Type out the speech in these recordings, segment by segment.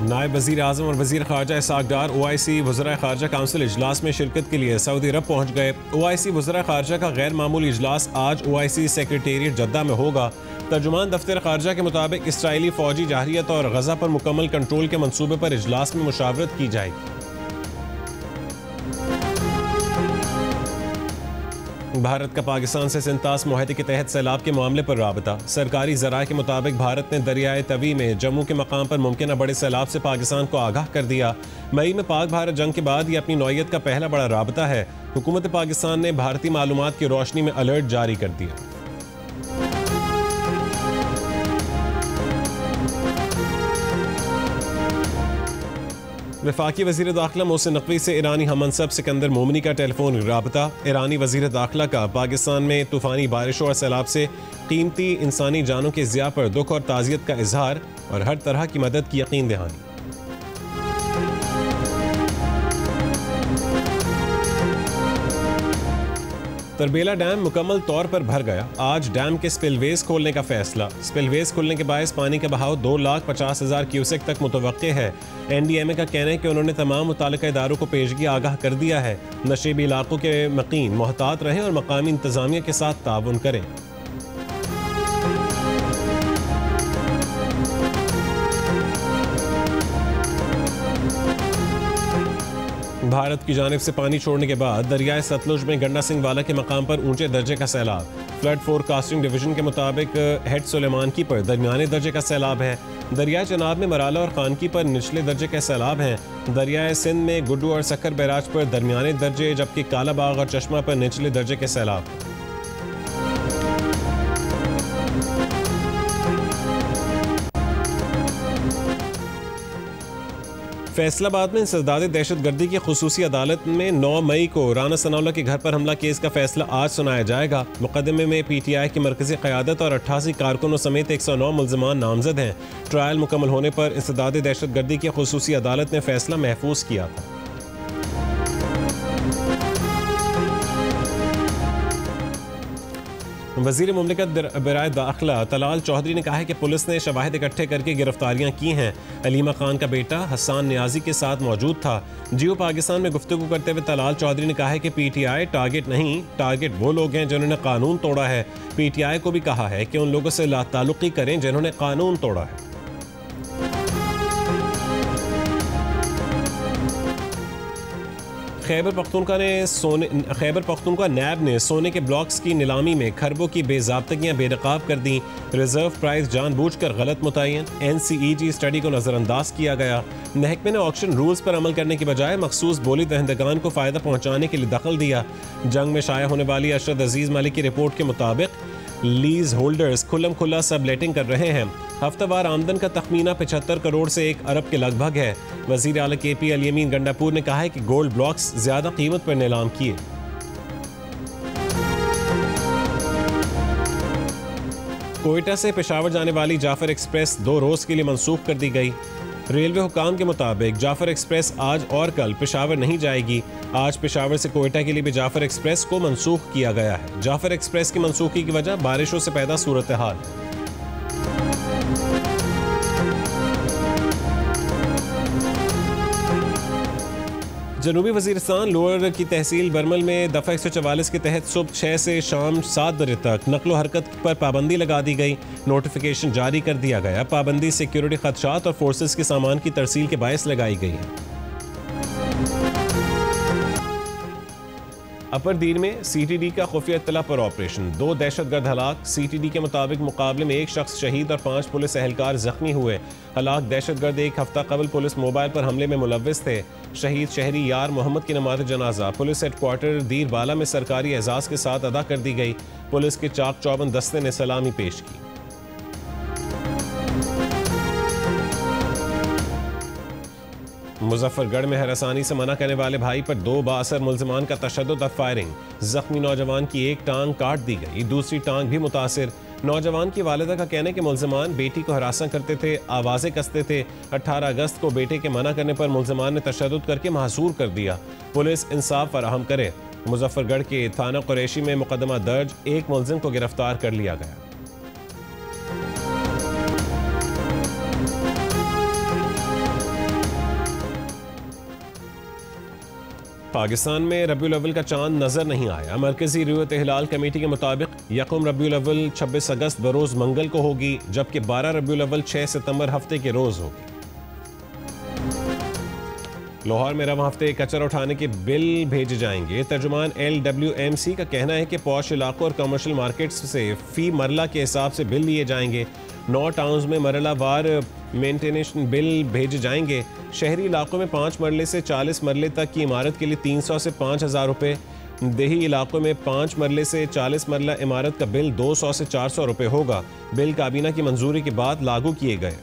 नायब वज़ीर आज़म और वज़ीर ख़ारजा इसहाक़ डार OIC वज़राए ख़ारजा काउंसिल इजलास में शिरकत के लिए सऊदी अरब पहुँच गए। OIC वज़राए ख़ारजा का गैर मामूली इजलास आज OIC सेक्रेटेरिएट जद्दा में होगा। तर्जुमान दफ्तर ख़ारजा के मुताबिक इसराइली फ़ौजी जारहियत और गज़ा पर मुकम्मल कंट्रोल के मनसूबे पर इजलास में मुशावरत की जाएगी। भारत का पाकिस्तान से सिंतास मुआहदे के तहत सैलाब के मामले पर राबता। सरकारी ज़राए के मुताबिक भारत ने दरियाए तवी में जम्मू के मकाम पर मुमकिन बड़े सैलाब से पाकिस्तान को आगाह कर दिया। मई में पाक भारत जंग के बाद ये अपनी नौयत का पहला बड़ा राबता है। हुकूमत पाकिस्तान ने भारतीय मालूमात की रोशनी में अलर्ट जारी कर दिया। वफाकी वज़ीर दाखिला मोहसिन नकवी से ईरानी हममनसब सिकंदर मोमनी का टेलीफोन राबता। ईरानी वज़ीर दाखिला का पाकिस्तान में तूफ़ानी बारिशों और सैलाब से कीमती इंसानी जानों के ज़िया पर दुख और ताज़ियत का इजहार और हर तरह की मदद की यकीन दहानी। तरबेला डैम मुकम्मल तौर पर भर गया। आज डैम के स्पिलवेज खोलने का फैसला। स्पिलवेज खुलने के बायस पानी का बहाव 2,50,000 क्यूसेक तक मुतवक्के है। NDMA का कहना है कि उन्होंने तमाम मुताल्लिका इदारों को पेशगी आगाह कर दिया है। नशेबी इलाकों के मकीन मोहतात रहें और मकामी इंतजामिया के साथ ताउन करें। भारत की जानिब से पानी छोड़ने के बाद दरियाए सतलुज में गंडा सिंह वाला के मकाम पर ऊंचे दर्जे का सैलाब। फ्लड फोरकास्टिंग डिवीजन के मुताबिक हेड सुलेमानकी पर दरमियाने दर्जे का सैलाब है। दरियाए चनाब में मराला और खानकी पर निचले दर्जे का सैलाब हैं। दरियाए सिंध में गुड्डू और सक्कर बैराज पर दरमियाने दर्जे, जबकि कालाबाग और चश्मा पर निचले दर्जे के सैलाब। फैसलाबाद में इंसदाद दहशत गर्दी की खुसूसी अदालत में 9 मई को राना सनाउल्लाह के घर पर हमला केस का फैसला आज सुनाया जाएगा। मुकदमे में PTI की मरकजी क़यादत और 88 कारकुनों समेत 109 मुल्ज़िमान नामजद हैं। ट्रायल मुकम्मल होने पर इंसदाद दहशत गर्दी की खुसूसी अदालत ने फैसला महफूज किया था। वज़ीर मुमलिकत बराए दाखिला तलाल चौधरी ने कहा है कि पुलिस ने शवाहिद इकट्ठे करके गिरफ्तारियां की हैं। अलीमा खान का बेटा हसन नियाजी के साथ मौजूद था। जियो पाकिस्तान में गुफ्तगू करते हुए तलाल चौधरी ने कहा है कि PTI टारगेट नहीं, टारगेट वो लोग हैं जिन्होंने कानून तोड़ा है। PTI को भी कहा है कि उन लोगों से लाताल्लुकी करें जिन्होंने कानून तोड़ा है। खैबर पख्तूनख्वा नैब ने सोने के ब्लॉक्स की नीलामी में खरबों की बेज़ाब्तगियाँ बेनकाब कर दी। रिजर्व प्राइस जानबूझकर गलत मुतय्यन। NCEG स्टडी को नज़रअंदाज किया गया। महकमे ने ऑक्शन रूल्स पर अमल करने की बजाय मखसूस बोली दहंदगान को फ़ायदा पहुँचाने के लिए दखल दिया। जंग में शाया होने वाली अशरद अजीज़ मलिक की रिपोर्ट के मुताबिक लीज होल्डर्स खुल्लम खुल्ला सबलेटिंग कर रहे हैं। हफ्तावार आमदन का तखमीना 75 करोड़ से 1 अरब के लगभग है। वज़ीर आला KP अल-यमीन गंडापुर ने कहा है कि गोल्ड ब्लॉक्स ज़्यादा कीमत पर नीलाम किए। कोयटा से पेशावर जाने वाली जाफर एक्सप्रेस 2 रोज़ के लिए मनसूख कर दी गई। रेलवे हुकाम के मुताबिक जाफर एक्सप्रेस आज और कल पेशावर नहीं जाएगी। आज पेशावर से कोयटा के लिए भी जाफर एक्सप्रेस को मनसूख किया गया है। जाफर एक्सप्रेस की मनसूखी की वजह बारिशों से पैदा सूरत हाल। जनूबी वज़ीरिस्तान लोअर की तहसील बरमल में दफ़ा 144 के तहत सुबह 6 से शाम 7 बजे तक नकलो हरकत पर पाबंदी लगा दी गई। नोटिफिकेशन जारी कर दिया गया। पाबंदी सिक्योरिटी खदशात और फोर्सेस के सामान की तरसील के बायस लगाई गई है। अपर दीर में CTD का खुफिया इत्तला पर ऑपरेशन। 2 दहशतगर्द हलाक। CTD के मुताबिक मुकाबले में 1 शख्स शहीद और 5 पुलिस एहलकार जख्मी हुए। हलाक दहशतगर्द 1 हफ्ता कबल पुलिस मोबाइल पर हमले में मुलव्विस थे। शहीद शहरी यार मोहम्मद की नमाज जनाजा पुलिस हेडक्वार्टर दीर बाला में सरकारी एजाज़ के साथ अदा कर दी गई। पुलिस के चाक चौबंद दस्ते ने सलामी पेश की। मुजफ्फरगढ़ में हरासानी से मना करने वाले भाई पर 2 बाअसर मुल्ज़िमान का तशद्दुद और फायरिंग। जख्मी नौजवान की एक टांग काट दी गई, दूसरी टांग भी मुतासिर। नौजवान की वालिदा का कहना है कि मुल्ज़िमान बेटी को हरासा करते थे, आवाज़ें कसते थे। 18 अगस्त को बेटे के मना करने पर मुल्ज़िमान ने तशद्दुद करके महसूर कर दिया। पुलिस इंसाफ फराहम करे। मुजफ्फरगढ़ के थाना कुरैशी में मुकदमा दर्ज। 1 मुल्ज़िम को गिरफ्तार कर लिया गया। पाकिस्तान में रबीउल अव्वल का चांद नजर नहीं आया। मरकजी रुयत हिलाल कमेटी के मुताबिक यकम रबीउल अव्वल 26 अगस्त बरोज मंगल को होगी, जबकि 12 रबीउल अव्वल 6 सितंबर हफ्ते के रोज होगी। लाहौर में रवा हफ्ते कचरा उठाने के बिल भेजे जाएंगे। तर्जुमान LWMC का कहना है कि पॉश इलाकों और कमर्शियल मार्केट्स से फी मरला के हिसाब से बिल लिए जाएंगे। 9 टाउन्स में मरला वार मेंटेनेंस बिल भेजे जाएंगे। शहरी इलाकों में 5 मरले से 40 मरले तक की इमारत के लिए 300 से 5,000 रुपये। देही इलाकों में 5 मरले से 40 मरला इमारत का बिल 200 से 400 रुपये होगा। बिल काबीना की मंजूरी के बाद लागू किए गए।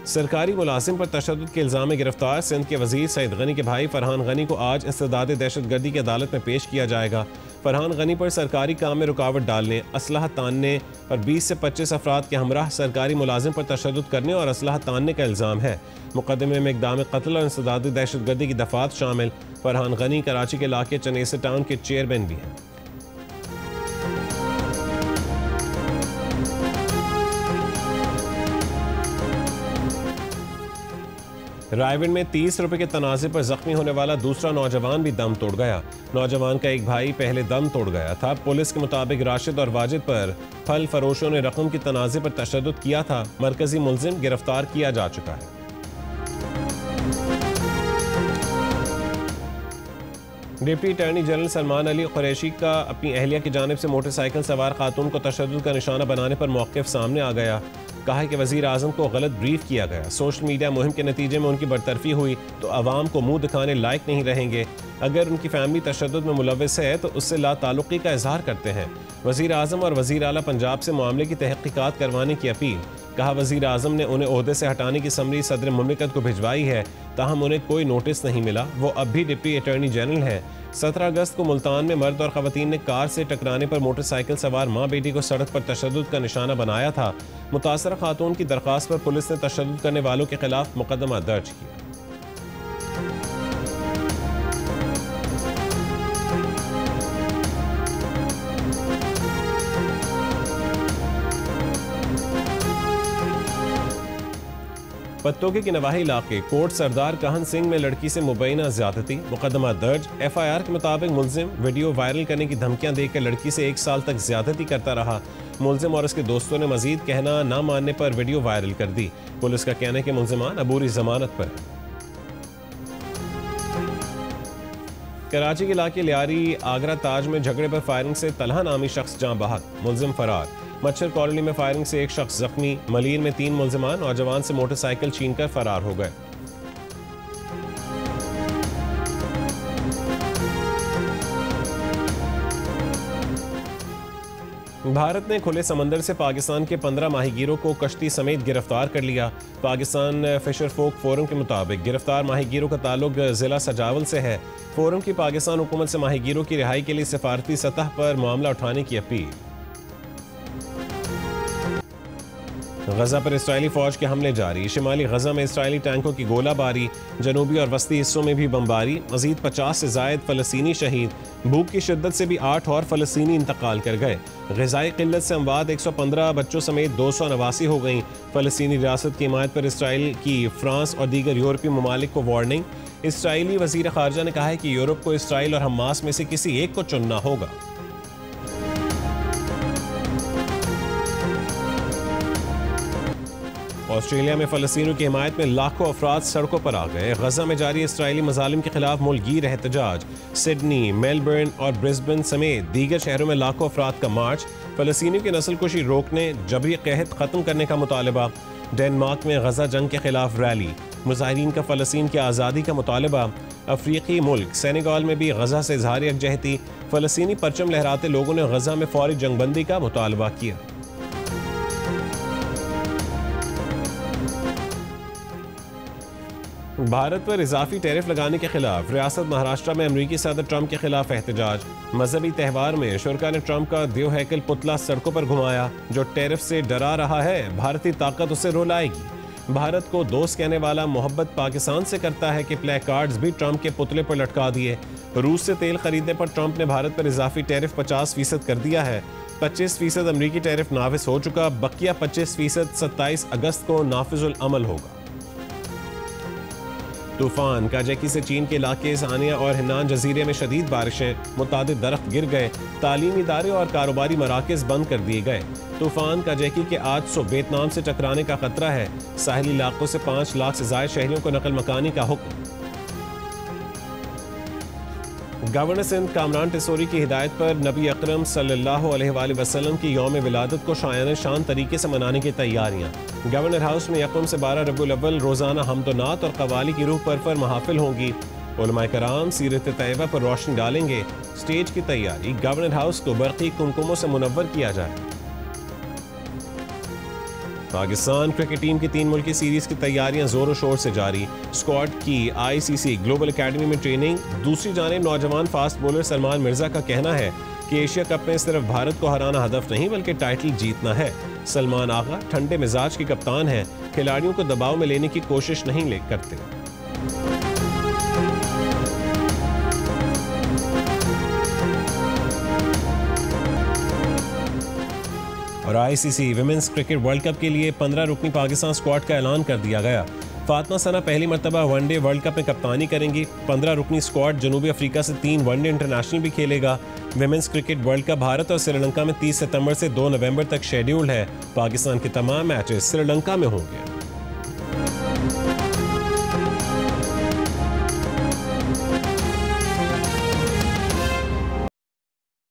सरकारी मुलाजिम पर तशद्दुद के इल्ज़ाम में गिरफ्तार सिंध के वजीर सईद गनी के भाई फरहान गनी को आज इस्तेदाद दहशतगर्दी की अदालत में पेश किया जाएगा। फरहान गनी पर सरकारी काम में रुकावट डालने, असलहा तानने और 20 से 25 अफराद के हमराह सरकारी मुलाजिम पर तशद्दुद करने और असलहा तानने का इल्ज़ाम है। मुकदमे में इक़दाम कत्ल और इस्तेदाद दहशतगर्दी की दफात शामिल। फरहान गनी कराची के इलाके चनेसर टाउन के चेयरमैन भी हैं। रायविंड में 30 रुपए के तनाज़े पर जख्मी होने वाला दूसरा नौजवान भी दम तोड़ गया। नौजवान का एक भाई पहले दम तोड़ गया था। पुलिस के मुताबिक राशिद और वाजिद पर फल फरोशों ने रकम की तनाज़े पर तशद्दुद किया था। मरकजी मुल्जिम गिरफ्तार किया जा चुका है। Deputy attorney general Salman Ali Qureshi का अपनी अहलिया की जानिब से मोटरसाइकिल सवार खातून को तशद्दुद का निशाना बनाने पर मौक़िफ़ सामने आ गया। कहा है कि वज़ीर आज़म को गलत ब्रीफ किया गया। सोशल मीडिया मुहिम के नतीजे में उनकी बरतरफी हुई तो अवाम को मुंह दिखाने लायक नहीं रहेंगे। अगर उनकी फैमिली तशद्दुद में मुलव्वस है तो उससे लाताल्लुक़ी का इजहार करते हैं। वज़ीर आज़म और वज़ीर आला पंजाब से मामले की तहक़ीक़ात करवाने की अपील। कहा वज़ीर आज़म ने उन्हें ओहदे से हटाने की समरी सदर मुमलिकत को भिजवाई है, ताहम उन्हें कोई नोटिस नहीं मिला। वो अब भी डिप्टी अटॉर्नी जनरल है। 17 अगस्त को मुल्तान में मर्द और ख़वातीन ने कार से टकराने पर मोटरसाइकिल सवार माँ बेटी को सड़क पर तशद्दुद का निशाना बनाया था। मुतासरा खातून की दरख्वास्त पर पुलिस ने तशद्दुद करने वालों के खिलाफ मुकदमा दर्ज किया। पत्तोगे के नवाही इलाके कोट सरदार कहन सिंह में लड़की से मुबैना ज्यादती, मुकदमा दर्ज। FIR के मुताबिक मुल्जिम वीडियो वायरल करने की धमकियां देकर लड़की से 1 साल तक ज्यादती करता रहा। मुल्जिम और उसके दोस्तों ने मजीद कहना न मानने पर वीडियो वायरल कर दी। पुलिस का कहना है कि मुल्जिमान अबूरी जमानत पर है। कराची के इलाके लियारी आगरा ताज में झगड़े पर फायरिंग से तलहा नामी शख्स जाँ बहक, मुल्जिम फरार। मच्छर कॉलोनी में फायरिंग से एक शख्स जख्मी। मलीर में 3 मुल्जिमान नौजवान से मोटरसाइकिल छीनकर फरार हो गए। भारत ने खुले समंदर से पाकिस्तान के 15 माहीगीरों को कश्ती समेत गिरफ्तार कर लिया। पाकिस्तान फिशर फोक फोरम के मुताबिक गिरफ्तार माहीगीरों का ताल्लुक जिला सजावल से है। फोरम की पाकिस्तान हुकूमत से माहीगीरों की रिहाई के लिए सिफारती सतह पर मामला उठाने की अपील। गजा पर इस्राइली फौज के हमले जारी। शिमाली गजा में इस्राइली टैंकों की गोलाबारी, जनूबी और वस्ती हिस्सों में भी बमबारी। मजीद 50 से जायद फलस्तीनी शहीद। भूख की शिद्दत से भी 8 और फलस्तीनी इंतकाल कर गए। ग़िज़ाई क़िल्लत से अमवात 115 बच्चों समेत 289 हो गई। फलस्तीनी रियासत की हिमायत पर इसराइल की फ्रांस और दीगर यूरोपीय ममालिक को वार्निंग। इसराइली वज़ीर ख़ारजा ने कहा है कि यूरोप को इसराइल और हमास में से किसी एक को चुनना होगा। ऑस्ट्रेलिया में फ़लस्तीनियों की हिमायत में लाखों अफराद सड़कों पर आ गए। गजा में जारी इसराइली मजालिम के खिलाफ मुल्कगीर एहतजाज। सिडनी, मेलबर्न और ब्रिस्बेन समेत दीगर शहरों में लाखों अफराद का मार्च। फ़लस्तीनियों की नस्लकुशी रोकने, जबरी कहत ख़त्म करने का मुतालबा। डेनमार्क में गजा जंग के खिलाफ रैली। मुजाहिरीन का फ़लस्तीन की आज़ादी का मुतालबा। अफ्रीकी मुल्क सेनेगाल में भी गजा से इज़हार यकजहती। फ़लस्तीनी परचम लहराते लोगों ने गजा में फ़ौरी जंगबंदी का मुतालबा किया। भारत पर इजाफी टैरिफ लगाने के खिलाफ रियासत महाराष्ट्र में अमरीकी सदर ट्रंप के खिलाफ एहतजाज। मजहबी त्यौहार में शुरका ने ट्रंप का देव हैकल पुतला सड़कों पर घुमाया। जो टैरिफ से डरा रहा है, भारतीय ताकत उसे रुलाएगी। भारत को दोस्त कहने वाला मोहब्बत पाकिस्तान से करता है कि प्ले कार्ड्स भी ट्रंप के पुतले पर लटका दिए। रूस से तेल खरीदने पर ट्रंप ने भारत पर इजाफी टैरिफ 50% कर दिया है। 25% अमरीकी टैरिफ नाफिज हो चुका। बकिया 25% 27 अगस्त को नाफिजुल अमल होगा। तूफान काजैकी से चीन के इलाके सानिया और हिन्नान जजीरे में शदीद बारिशें, मुतादिद दरख्त गिर गए, तालीमी इदारे और कारोबारी मराकज़ बंद कर दिए गए। तूफान काजैकी के 800 वियतनाम से टकराने का खतरा है। साहिली इलाकों से 5 लाख से ज़ायद शहरियों को नकल मकानी का हुक्म। गवर्नर सिंध कामरान टिसोरी की हिदायत पर नबी अकरम सल्लल्लाहु अलैहि वसल्लम की यौम विलादत को शायान शान तरीके से मनाने की तैयारियां। गवर्नर हाउस में 1 से 12 रबीउल अव्वल रोज़ाना हमदोनात और कवाली की रूह पर महाफिल होंगी। उलमाए कराम सीरत तैयबा पर रोशनी डालेंगे। स्टेज की तैयारी, गवर्नर हाउस को बरक़ी कुमकुमों से मुनव्वर किया जाए। पाकिस्तान क्रिकेट टीम की 3 मुल्की सीरीज की तैयारियां जोरों शोर से जारी। स्क्वाड की ICC ग्लोबल एकेडमी में ट्रेनिंग। दूसरी जानिब नौजवान फास्ट बॉलर सलमान मिर्जा का कहना है कि एशिया कप में सिर्फ भारत को हराना हदफ नहीं बल्कि टाइटल जीतना है। सलमान आगा ठंडे मिजाज के कप्तान हैं, खिलाड़ियों को दबाव में लेने की कोशिश नहीं करते। और ICC women's cricket world cup के लिए 15 रुकनी पाकिस्तान स्क्वाड का ऐलान कर दिया गया। फातिमा सना पहली मरतबा वनडे वर्ल्ड कप में कप्तानी करेंगी। 15 रुकनी स्क्वाड जनूबी अफ्रीका से 3 वनडे इंटरनेशनल भी खेलेगा। Women's cricket world cup Bharat और श्रीलंका में 30 सितंबर से 2 नवंबर तक शेड्यूल्ड है। पाकिस्तान के तमाम मैचेस श्रीलंका में होंगे।